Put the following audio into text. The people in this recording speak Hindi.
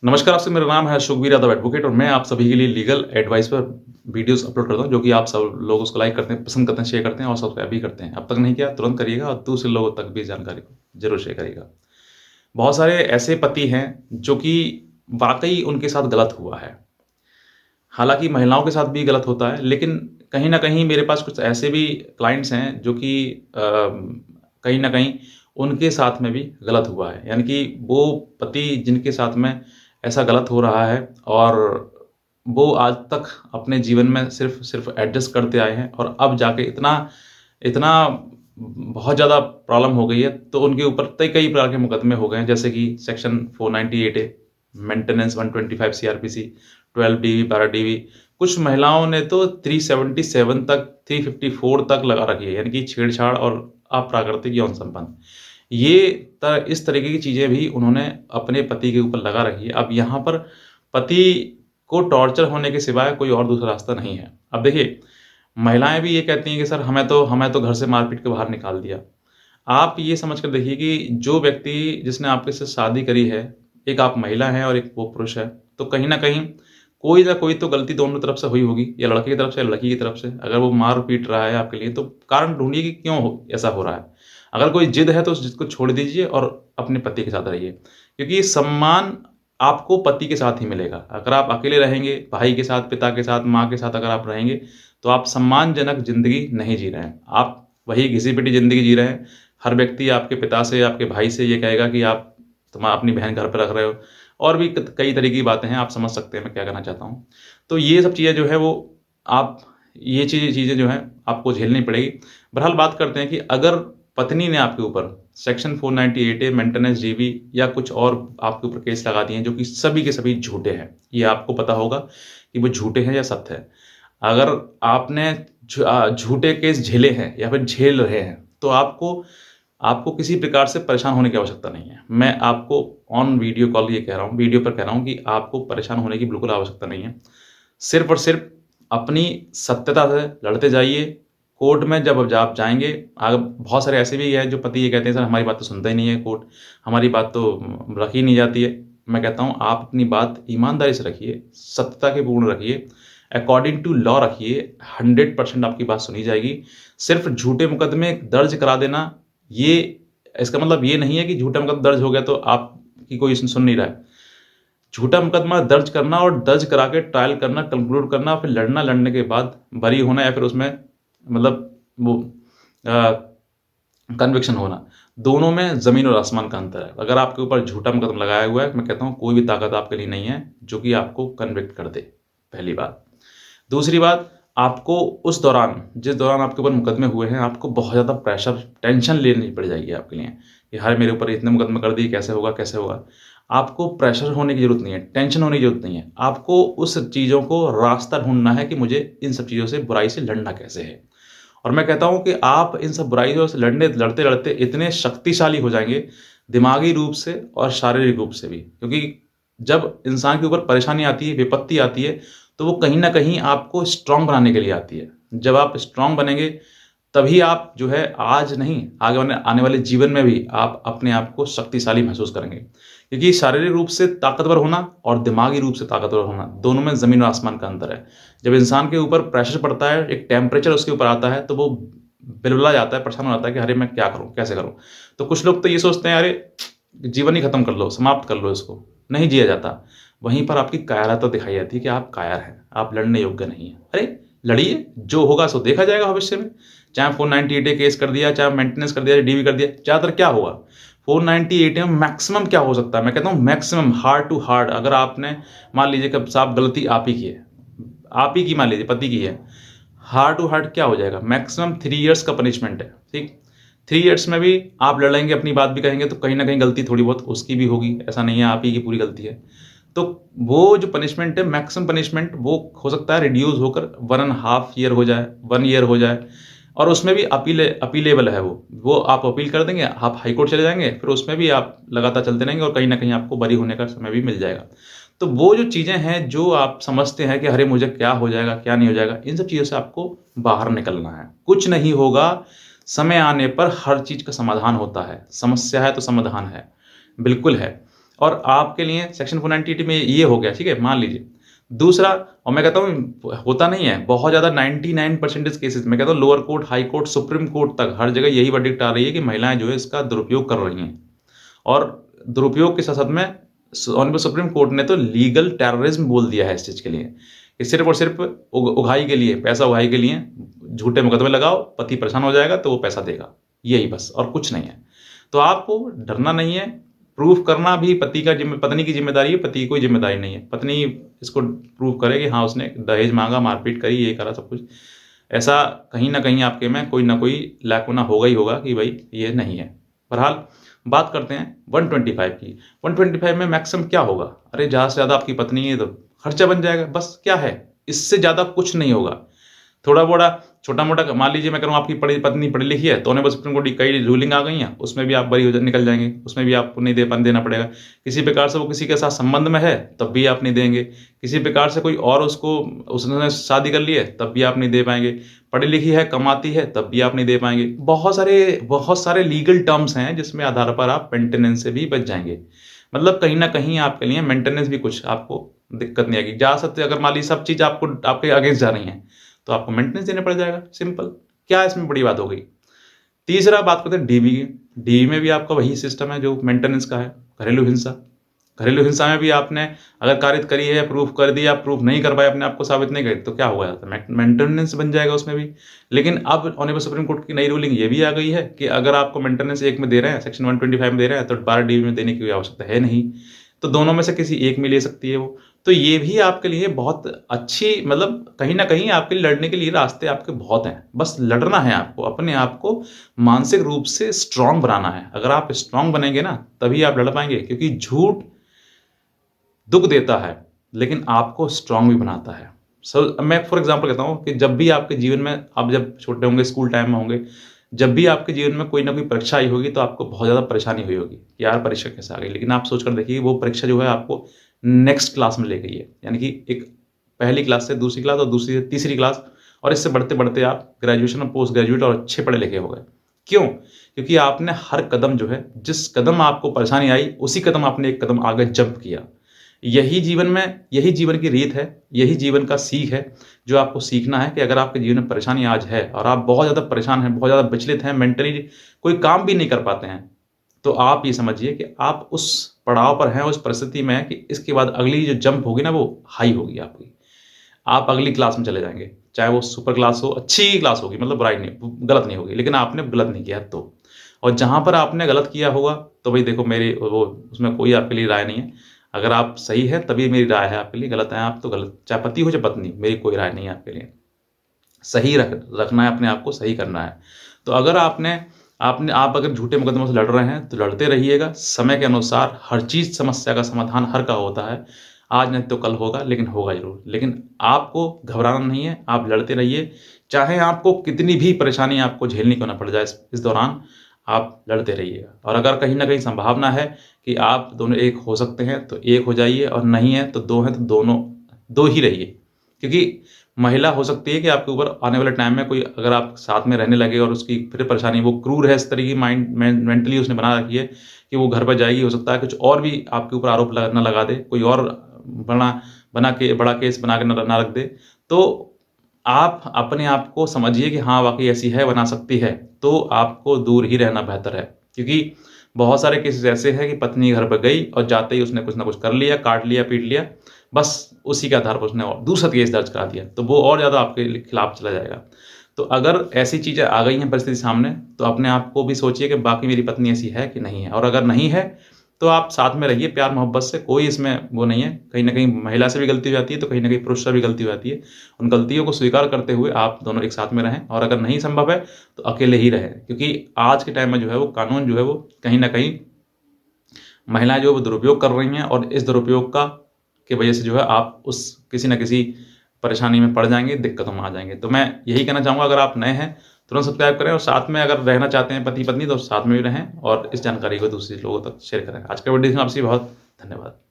नमस्कार, आपसे मेरा नाम है शुभवीर यादव एडवोकेट और मैं आप सभी के लिए लीगल एडवाइस पर वीडियोस अपलोड करता हूं, जो कि आप सब लोग उसको लाइक करते हैं, पसंद करते हैं, शेयर करते हैं और सब्सक्राइब भी करते हैं। अब तक नहीं किया तुरंत करिएगा और दूसरे लोगों तक भी जानकारी को ज़रूर शेयर करिएगा। बहुत सारे ऐसे पति हैं जो कि वाक़ई उनके साथ गलत हुआ है। हालाँकि महिलाओं के साथ भी गलत होता है, लेकिन कहीं न कहीं मेरे पास कुछ ऐसे भी क्लाइंट्स हैं जो कि कहीं न कहीं उनके साथ में भी गलत हुआ है। यानी कि वो पति जिनके साथ में ऐसा गलत हो रहा है और वो आज तक अपने जीवन में सिर्फ़ एडजस्ट करते आए हैं और अब जाके इतना इतना बहुत ज़्यादा प्रॉब्लम हो गई है, तो उनके ऊपर कई प्रकार के मुकदमे हो गए हैं, जैसे कि सेक्शन 498 ए, मेंटेनेंस 125 सीआरपीसी, 12 डीवी, 12 डीवी। कुछ महिलाओं ने तो 377 तक, 354 तक लगा रखी है, यानी कि छेड़छाड़ और अप्राकृतिक यौन संबंध। ये इस तरीके की चीज़ें भी उन्होंने अपने पति के ऊपर लगा रखी है। अब यहाँ पर पति को टॉर्चर होने के सिवाय कोई और दूसरा रास्ता नहीं है। अब देखिए, महिलाएँ भी ये कहती हैं कि सर हमें तो घर से मार-पीट के बाहर निकाल दिया। आप ये समझ कर देखिए कि जो व्यक्ति जिसने आपके से शादी करी है, एक आप महिला हैं और एक वो पुरुष है, तो कहीं न कहीं कोई ना कोई तो गलती दोनों तरफ से हुई होगी, या लड़के की तरफ से या लड़की की तरफ से। अगर वो मार-पीट रहा है आपके लिए, तो कारण ढूँढिए कि क्यों ऐसा हो रहा है। अगर कोई ज़िद है तो उस ज़िद को छोड़ दीजिए और अपने पति के साथ रहिए, क्योंकि सम्मान आपको पति के साथ ही मिलेगा। अगर आप अकेले रहेंगे, भाई के साथ, पिता के साथ, माँ के साथ अगर आप रहेंगे, तो आप सम्मानजनक ज़िंदगी नहीं जी रहे हैं। आप वही घिसी-पिटी ज़िंदगी जी रहे हैं। हर व्यक्ति आपके पिता से, आपके भाई से ये कहेगा कि आप अपनी बहन घर पे रख रहे हो, और भी कई तरह की बातें हैं, आप समझ सकते हैं मैं क्या कहना चाहता हूँ। तो ये सब चीज़ें जो है वो आप ये चीज़ें जो हैं आपको झेलनी पड़ेगी। बहरहाल बात करते हैं कि अगर पत्नी ने आपके ऊपर सेक्शन 498 ए, मेंटेनेंस जीबी या कुछ और आपके ऊपर केस लगा दिए हैं, जो कि सभी के सभी झूठे हैं। ये आपको पता होगा कि वो झूठे हैं या सत्य है। अगर आपने झूठे केस झेले हैं या फिर झेल रहे हैं, तो आपको आपको किसी प्रकार से परेशान होने की आवश्यकता नहीं है। मैं आपको ऑन वीडियो कॉल ये कह रहा हूँ, वीडियो पर कह रहा हूँ कि आपको परेशान होने की बिल्कुल आवश्यकता नहीं है। सिर्फ़ और सिर्फ़ अपनी सत्यता से लड़ते जाइए। कोर्ट में जब आप जाएँगे, बहुत सारे ऐसे भी हैं जो पति ये कहते हैं, सर हमारी बात तो सुनता ही नहीं है कोर्ट, हमारी बात तो रखी नहीं जाती है। मैं कहता हूँ आप अपनी बात ईमानदारी से रखिए, सत्यता के पूर्ण रखिए, अकॉर्डिंग टू लॉ रखिए, 100% आपकी बात सुनी जाएगी। सिर्फ़ झूठे मुकदमे दर्ज करा देना, ये इसका मतलब ये नहीं है कि झूठा मुकदमा दर्ज हो गया तो आपकी कोई सुन नहीं रहा है। झूठा मुकदमा दर्ज करना और दर्ज करा के ट्रायल करना, कंक्लूड करना, फिर लड़ना, लड़ने के बाद बरी होना या फिर उसमें मतलब वो अ, कन्विक्शन होना, दोनों में ज़मीन और आसमान का अंतर है। अगर आपके ऊपर झूठा मुकदमा लगाया हुआ है, मैं कहता हूँ कोई भी ताकत आपके लिए नहीं है, जो कि आपको कन्विक्ट कर दे, पहली बात। दूसरी बात, आपको उस दौरान, जिस दौरान आपके ऊपर मुकदमे हुए हैं, आपको बहुत ज़्यादा प्रेशर, टेंशन लेनी पड़ जाएगी आपके लिए कि हाय मेरे ऊपर इतने मुकदमे कर दिए, कैसे होगा, कैसे होगा? आपको प्रेशर होने की ज़रूरत नहीं है, टेंशन होने की ज़रूरत नहीं है। आपको उस चीज़ों को रास्ता ढूँढना है कि मुझे इन सब चीज़ों से, बुराई से लड़ना कैसे है। और मैं कहता हूँ कि आप इन सब बुराइयों से लड़ते-लड़ते इतने शक्तिशाली हो जाएँगे, दिमागी रूप से और शारीरिक रूप से भी। क्योंकि जब इंसान के ऊपर परेशानी आती है, विपत्ति आती है, तो वो कहीं न कहीं आपको स्ट्रॉन्ग बनाने के लिए आती है। जब आप स्ट्रॉन्ग बनेंगे, तभी आप जो है आज नहीं, आगे आने वाले जीवन में भी आप अपने आप को शक्तिशाली महसूस करेंगे। क्योंकि शारीरिक रूप से ताकतवर होना और दिमागी रूप से ताकतवर होना, दोनों में ज़मीन और आसमान का अंतर है। जब इंसान के ऊपर प्रेशर पड़ता है, एक टेम्परेचर उसके ऊपर आता है, तो वो बिलबिला जाता है, परेशान हो जाता है कि अरे! मैं क्या करूँ, कैसे करूँ? तो कुछ लोग तो ये सोचते हैं, अरे! जीवन ही खत्म कर लो, समाप्त कर लो इसको, नहीं जिया जाता। वहीं पर आपकी कायरता दिखाई जाती है कि आप कायर हैं, आप लड़ने योग्य नहीं हैं। अरे! लड़िए, जो होगा सो देखा जाएगा भविष्य में। चाहे 498 ए केस कर दिया, चाहे मेंटेनेंस कर दिया, डीवी कर दिया, ज़्यादातर क्या होगा? 498 में मैक्सिमम क्या हो सकता है? मैं कहता हूँ मैक्सिमम हार्ड टू हार्ड, अगर आपने मान लीजिए कि साहब गलती आप ही की है, आप ही की मान लीजिए पति की है, हार्ड टू हार्ड क्या हो जाएगा? मैक्सिमम 3 इयर्स का पनिशमेंट है, ठीक? 3 इयर्स में भी आप लड़ेंगे, अपनी बात भी कहेंगे, तो कहीं न कहीं गलती थोड़ी बहुत उसकी भी होगी, ऐसा नहीं है आप ही की पूरी गलती है। तो वो जो पनिशमेंट है, मैक्सिमम पनिशमेंट, वो हो सकता है रिड्यूस होकर 1 एंड हाफ ईयर हो जाए, 1 ईयर हो जाए, और उसमें भी अपीलेबल है वो। वो आप अपील कर देंगे, आप हाई कोर्ट चले जाएँगे, फिर उसमें भी आप लगातार चलते रहेंगे और कहीं न कहीं आपको बरी होने का समय भी मिल जाएगा। तो वो जो चीज़ें हैं, जो आप समझते हैं कि अरे! मुझे क्या हो जाएगा, क्या नहीं हो जाएगा, इन सब चीज़ों से आपको बाहर निकलना है। कुछ नहीं होगा, समय आने पर हर चीज़ का समाधान होता है। समस्या है तो समाधान है, बिल्कुल है। और आपके लिए सेक्शन 498 में ये हो गया, ठीक है, मान लीजिए। दूसरा, और मैं कहता हूँ होता नहीं है, बहुत ज़्यादा 99% केसेस मैं कहता हूँ lower court, high court, supreme court तक हर जगह यही वर्डिक्ट आ रही है कि महिलाएं जो है इसका दुरुपयोग कर रही हैं। और दुरुपयोग के साथ-साथ में ऑनरेबल सुप्रीम कोर्ट ने तो लीगल टेररिज्म बोल दिया है इस चीज़ के लिए, कि सिर्फ़ और सिर्फ़ उगाही के लिए, पैसा उगाही के लिए झूठे मुकदमे लगाओ, पति परेशान हो जाएगा तो वो पैसा देगा, यही बस और कुछ नहीं है। तो आपको डरना नहीं है, प्रूफ़ करना भी पत्नी की ज़िम्मेदारी है, पति की कोई ज़िम्मेदारी नहीं है। पत्नी इसको प्रूव करे कि हाँ, उसने दहेज माँगा, मारपीट करी, ये करा सब कुछ। ऐसा कहीं न कहीं आपके में कोई न कोई लैकुना होगा ही होगा कि भई ये नहीं है। बहरहाल बात करते हैं 125 की। 125 में मैक्सिमम क्या होगा? अरे ज़्यादा से ज़्यादा आपकी पत्नी है तो खर्चा बन जाएगा, बस क्या है? इससे ज़्यादा कुछ नहीं होगा। थोड़ा-मोड़ा, छोटा-मोटा मान लीजिए मैं कह रहा हूँ आपकी पत्नी पढ़ी लिखी है, तो ऑनरेबल सुप्रीम कोर्ट की कई रूलिंग आ गई हैं, उसमें भी आप बरी हो निकल जाएँगे, उसमें भी आपको नहीं देना पड़ेगा। किसी प्रकार से वो किसी के साथ संबंध में है, तब भी आप नहीं देंगे। किसी प्रकार से कोई और उसने शादी कर ली है, तब भी आप नहीं दे पाएँगे। पढ़ी लिखी है, कमाती है, तब भी आप नहीं दे पाएँगे। बहुत सारे लीगल टर्म्स हैं जिसमें आधार पर आप मेंटेनेंस से भी बच जाएँगे। मतलब कहीं न कहीं आपके लिए मेंटेनेंस भी कुछ आपको दिक्कत नहीं आएगी। जा सकते अगर मान लीजिए सब चीज़ आपको आपके अगेंस्ट जा रही हैं, तो आपको मेंटेनेंस देना पड़ जाएगा, सिंपल। क्या इसमें बड़ी बात हो गई? तीसरा बात करते हैं डीवी की। डीवी में भी आपका वही सिस्टम है जो मेंटेनेंस का है, घरेलू हिंसा। घरेलू हिंसा में भी आपने अगर कारित करी है, प्रूफ कर दिया, प्रूफ नहीं कर पाए, अपने आप को साबित नहीं करे, तो क्या होगा? मेंटेनेंस बन जाएगा उसमें भी। लेकिन अब ऑनरेबल सुप्रीम कोर्ट की नई रूलिंग ये भी आ गई है कि अगर आपको मेंटेनेंस एक में दे रहे हैं, सेक्शन 125 में दे रहे हैं, तो 12 डीवी में देने की कोई आवश्यकता है नहीं। तो दोनों में से किसी एक में ले सकती है वो। तो ये भी आपके लिए बहुत अच्छी, मतलब कहीं न कहीं आपके लिए लड़ने के लिए रास्ते आपके बहुत हैं। बस लड़ना है आपको, अपने आप को मानसिक रूप से स्ट्रॉन्ग बनाना है। अगर आप स्ट्रॉन्ग बनेंगे ना, तभी आप लड़ पाएँगे, क्योंकि झूठ दुःख देता है, लेकिन आपको स्ट्रॉन्ग भी बनाता है। मैं फॉर एग्ज़ाम्पल कहता हूँ कि जब भी आपके जीवन में, आप जब छोटे होंगे, स्कूल टाइम में होंगे, जब भी आपके जीवन में कोई ना कोई परीक्षा आई होगी, तो आपको बहुत ज़्यादा परेशानी हुई होगी कि यार परीक्षा कैसे आ गई। लेकिन आप सोच कर देखिए, वो परीक्षा जो है आपको नेक्स्ट क्लास में ले गई है। यानी कि एक पहली क्लास से दूसरी क्लास और दूसरी से तीसरी क्लास, और इससे बढ़ते-बढ़ते आप ग्रेजुएशन और पोस्ट ग्रेजुएट और अच्छे पढ़े लिखे हो गए। क्यों? क्योंकि आपने हर कदम जो है, जिस कदम आपको परेशानी आई, उसी कदम आपने एक कदम आगे जंप किया। यही जीवन की रीत है, यही जीवन का सीख है, जो आपको सीखना है कि अगर आपके जीवन में परेशानी आज है और आप बहुत ज़्यादा परेशान हैं, बहुत ज़्यादा विचलित हैं, मेंटली कोई काम भी नहीं कर पाते हैं, तो आप ये समझिए कि आप उस पड़ाव पर हैं, उस परिस्थिति में हैं कि इसके बाद अगली जो जंप होगी ना, वो हाई होगी आपकी। आप अगली क्लास में चले जाएँगे, चाहे वो सुपर क्लास हो, अच्छी क्लास होगी, मतलब बुराई नहीं, गलत नहीं होगी, लेकिन आपने गलत नहीं किया तो। और जहाँ पर आपने गलत किया होगा, तो भई देखो मेरी वो उसमें कोई आपके लिए राय नहीं है। अगर आप सही हैं, तभी मेरी राय है आपके लिए, गलत हैं आप तो गलत, चाहे पति हो चाहे पत्नी, मेरी कोई राय नहीं है आपके लिए। सही रखना है, अपने आप को सही करना है। तो अगर आप अगर झूठे मुकदमों से लड़ रहे हैं, तो लड़ते रहिएगा। समय के अनुसार हर चीज़, समस्या का समाधान हर का होता है। आज नहीं तो कल होगा, लेकिन होगा ज़रूर। लेकिन आपको घबराना नहीं है, आप लड़ते रहिए। चाहे आपको कितनी भी परेशानी आपको झेलनी क्यों ना पड़ जाए, इस दौरान आप लड़ते रहिएगा। और अगर कहीं न कहीं संभावना है कि आप दोनों एक हो सकते हैं, तो एक हो जाइए, और नहीं है तो 2 हैं तो दोनों 2 ही रहिए। क्योंकि महिला हो सकती है कि आपके ऊपर आने वाले टाइम में कोई, अगर आप साथ में रहने लगे और उसकी फिर परेशानी, वो क्रूर है इस तरह की, मेंटली उसने बना रखी है कि वो घर पर जाएगी, हो सकता है कुछ और भी आपके ऊपर आरोप ना लगा दे, कोई और बड़ा केस बना के ना रख दे। तो आप अपने आप को समझिए कि हाँ, वाक़ई ऐसी है, बना सकती है, तो आपको दूर ही रहना बेहतर है। क्योंकि बहुत सारे केसेज़ ऐसे हैं कि पत्नी घर पे गई और जाते ही उसने कुछ ना कुछ कर लिया, काट लिया, पीट लिया, बस उसी के आधार पर उसने और दूसरा केस दर्ज करा दिया, तो वो और ज़्यादा आपके खिलाफ चला जाएगा। तो अगर ऐसी चीज़ें आ गई हैं परिस्थिति सामने, तो अपने आप को भी सोचिए कि बाकी मेरी पत्नी ऐसी है कि नहीं है, और अगर नहीं है, तो आप साथ में रहिए प्यार मोहब्बत से, कोई इसमें वो नहीं है। कहीं न कहीं महिला से भी गलती हो जाती है, तो कहीं न कहीं पुरुष से भी गलती हो जाती है। उन गलतियों को स्वीकार करते हुए आप दोनों एक साथ में रहें, और अगर नहीं संभव है, तो अकेले ही रहें। क्योंकि आज के टाइम में जो है वो कानून जो है वो कहीं न कहीं महिलाएँ जो है वो दुरुपयोग कर रही हैं, और इस दुरुपयोग की वजह से जो है आप उस किसी न किसी परेशानी में पड़ जाएँगे, दिक्कतों में आ जाएँगे। तो मैं यही कहना चाहूँगा, अगर आप नए हैं, तुरंत सब्सक्राइब करें, और साथ में अगर रहना चाहते हैं पति-पत्नी, तो साथ में भी रहें, और इस जानकारी को दूसरे लोगों तक शेयर करें। आज का वीडियो में आपसे बहुत धन्यवाद।